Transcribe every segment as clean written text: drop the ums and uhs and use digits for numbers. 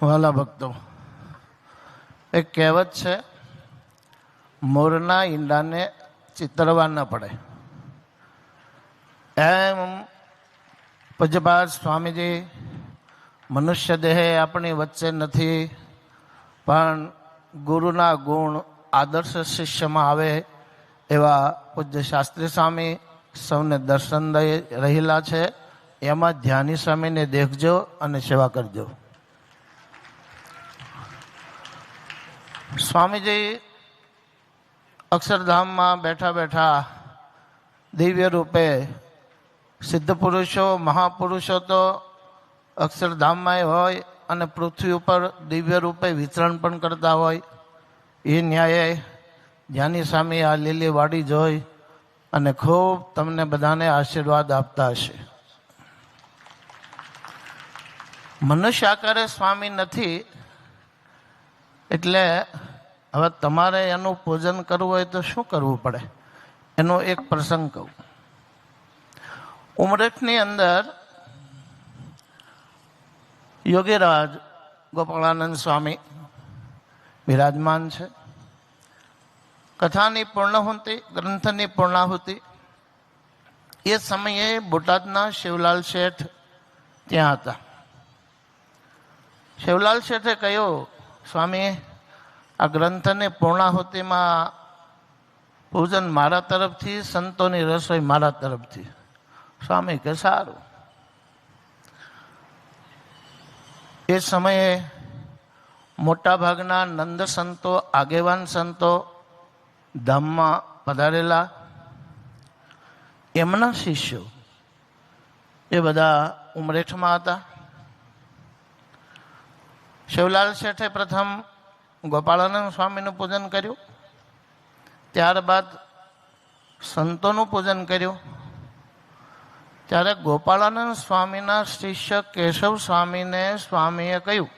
વાલા ભક્તો, એક કહેવત છે, મોરના ઈંડાને ચિતરવા ન પડે. એમ પૂજ્યપાદ સ્વામીજી મનુષ્ય દેહ આપણી વચ્ચે નથી, પણ ગુરુના ગુણ આદર્શ શિષ્યમાં આવે એવા પૂજ્ય શાસ્ત્રી સ્વામી સૌને દર્શન દઈ રહેલા છે. એમાં ધ્યાની સ્વામીને દેખજો અને સેવા કરજો. સ્વામીજી અક્ષરધામમાં બેઠા બેઠા દિવ્ય રૂપે સિદ્ધ પુરુષો મહાપુરુષો તો અક્ષરધામમાં હોય અને પૃથ્વી ઉપર દિવ્ય રૂપે વિચરણ પણ કરતા હોય. એ ન્યાયે જ્ઞાની સ્વામી આ લીલી વાડી જોઈ અને ખૂબ તમને બધાને આશીર્વાદ આપતા હશે. મનુષ્ય આકારે સ્વામી નથી, એટલે હવે તમારે એનું પૂજન કરવું હોય તો શું કરવું પડે, એનો એક પ્રસંગ કહું. ઉમરેઠની અંદર યોગીરાજ ગોપાળાનંદ સ્વામી બિરાજમાન છે. કથાની પૂર્ણાહુતિ, ગ્રંથની પૂર્ણાહુતિ એ સમયે બોટાદના શિવલાલ શેઠ ત્યાં હતા. શિવલાલ શેઠે કહ્યું, સ્વામી, આ ગ્રંથની પૂર્ણાહુતિમાં પૂજન મારા તરફથી, સંતોની રસોઈ મારા તરફથી. સ્વામી કે સારું. એ સમયે મોટા ભાગના નંદ સંતો, આગેવાન સંતો ધામમાં પધારેલા. એમના શિષ્યો એ બધા ઉમરેઠમાં હતા. શિવલાલ શેઠે પ્રથમ ગોપાળાનંદ સ્વામીનું પૂજન કર્યું, ત્યારબાદ સંતોનું પૂજન કર્યું. ત્યારે ગોપાળાનંદ સ્વામીના શિષ્ય કેશવ સ્વામીને સ્વામીએ કહ્યું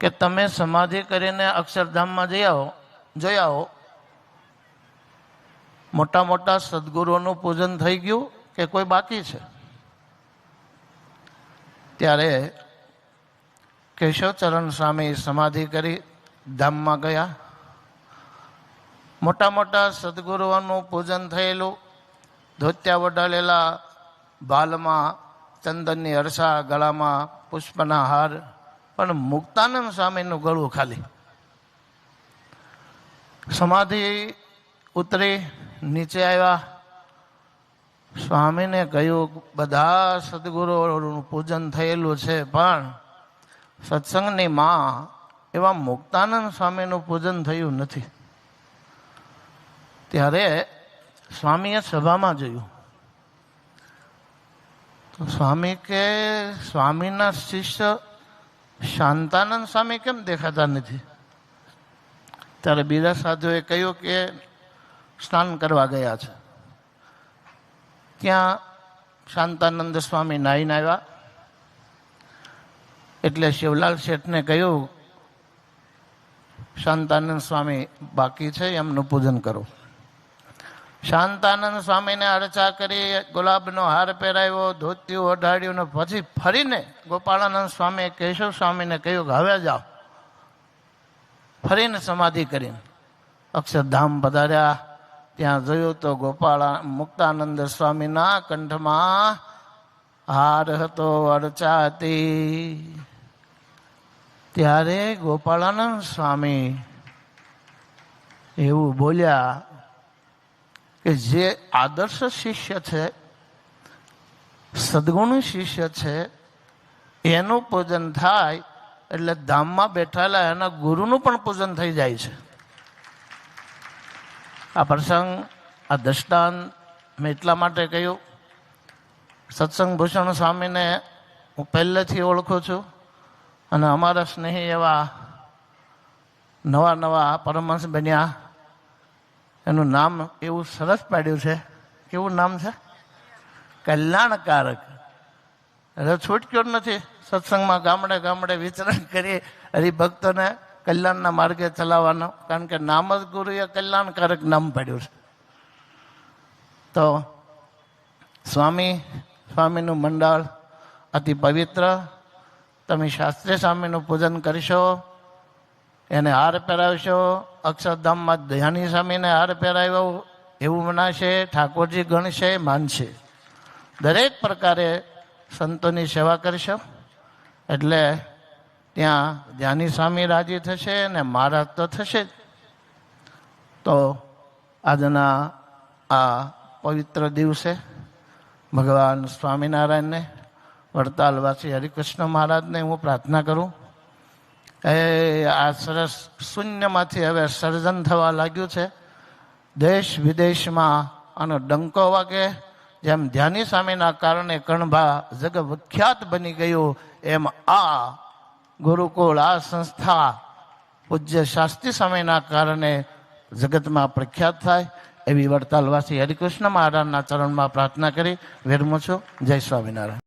કે તમે સમાધિ કરીને અક્ષરધામમાં જોઈ આવો, મોટા મોટા સદગુરુઓનું પૂજન થઈ ગયું કે કોઈ બાકી છે? ત્યારે કેશવચરણ સ્વામી સમાધિ કરી ધામમાં ગયા. મોટા મોટા સદગુરુઓનું પૂજન થયેલું, ધોતિયા વડાલેલા, બાલમાં ચંદનની અરસા, ગળામાં પુષ્પના હાર, પણ મુક્તાનંદ સ્વામીનું ગળું ખાલી. સમાધિ ઉતરી નીચે આવ્યા. સ્વામીને કહ્યું, બધા સદગુરુઓનું પૂજન થયેલું છે, પણ સત્સંગની માં એવા મુક્તાનંદ સ્વામીનું પૂજન થયું નથી. ત્યારે સ્વામીએ સભામાં જોયું તો સ્વામી કે સ્વામીના શિષ્ય શાંતાનંદ સ્વામી કેમ દેખાતા નથી? ત્યારે બીજા સાધુએ કહ્યું કે સ્નાન કરવા ગયા છે. ત્યાં શાંતાનંદ સ્વામી નાહીને આવ્યા. એટલે શિવલાલ શેઠને કહ્યું, શાંતાનંદ સ્વામી બાકી છે, એમનું પૂજન કરો. શાંતાનંદ સ્વામીને અર્ચા કરી, ગુલાબનો હાર પહેરાવ્યો, ધોતિયું ઓઢાડ્યું, ને પછી ફરીને ગોપાળાનંદ સ્વામીએ કેશવ સ્વામીને કહ્યું કે હવે જાઓ. ફરીને સમાધિ કરીને અક્ષરધામ પધાર્યા. ત્યાં જોયું તો મુક્તાનંદ સ્વામીના કંઠમાં હાર હતો, અર્ચા હતી. ત્યારે ગોપાળાનંદ સ્વામી એવું બોલ્યા કે જે આદર્શ શિષ્ય છે, સદગુણ શિષ્ય છે, એનું પૂજન થાય એટલે ધામમાં બેઠેલા એના ગુરુનું પણ પૂજન થઈ જાય છે. આ પ્રસંગ, આ દ્રષ્ટાંત મેં એટલા માટે કહ્યું. સત્સંગ ભૂષણ સ્વામીને હું પહેલેથી ઓળખું છું, અને અમારા સ્નેહી એવા નવા નવા પરમહંસ બન્યા. એનું નામ એવું સરસ પાડ્યું છે. કેવું નામ છે? કલ્યાણકારક. એટલે છૂટક્યો નથી. સત્સંગમાં ગામડે ગામડે વિચરણ કરી હરિભક્તોને કલ્યાણના માર્ગે ચલાવવાનો, કારણ કે નામ જ ગુરુએ કલ્યાણકારક નામ પાડ્યું છે. તો સ્વામીનું મંડળ અતિ પવિત્ર. તમે શાસ્ત્રી સ્વામીનું પૂજન કરશો, એને હાર પહેરાવશો, અક્ષરધામમાં ધ્યાની સ્વામીને હાર પહેરાવ્યો એવું મનાશે, ઠાકોરજી ગણશે, માનશે. દરેક પ્રકારે સંતોની સેવા કરશો એટલે ત્યાં ધ્યાની સ્વામી રાજી થશે અને મહારાજ તો થશે જ. તો આજના આ પવિત્ર દિવસે ભગવાન સ્વામિનારાયણને, વડતાલવાસી હરિકૃષ્ણ મહારાજને હું પ્રાર્થના કરું, આ સરસ શૂન્યમાંથી હવે સર્જન થવા લાગ્યું છે. દેશ વિદેશમાં આનો ડંકો વાગે. જેમ ધ્યાની સ્વામીના કારણે કણભા જગ વિખ્યાત બની ગયું, એમ આ ગુરુકુળ, આ સંસ્થા પૂજ્ય શાસ્ત્રી સ્વામીના કારણે જગતમાં પ્રખ્યાત થાય એવી વડતાલવાસી હરિકૃષ્ણ મહારાજના ચરણમાં પ્રાર્થના કરી વિરમું છું. જય સ્વામિનારાયણ.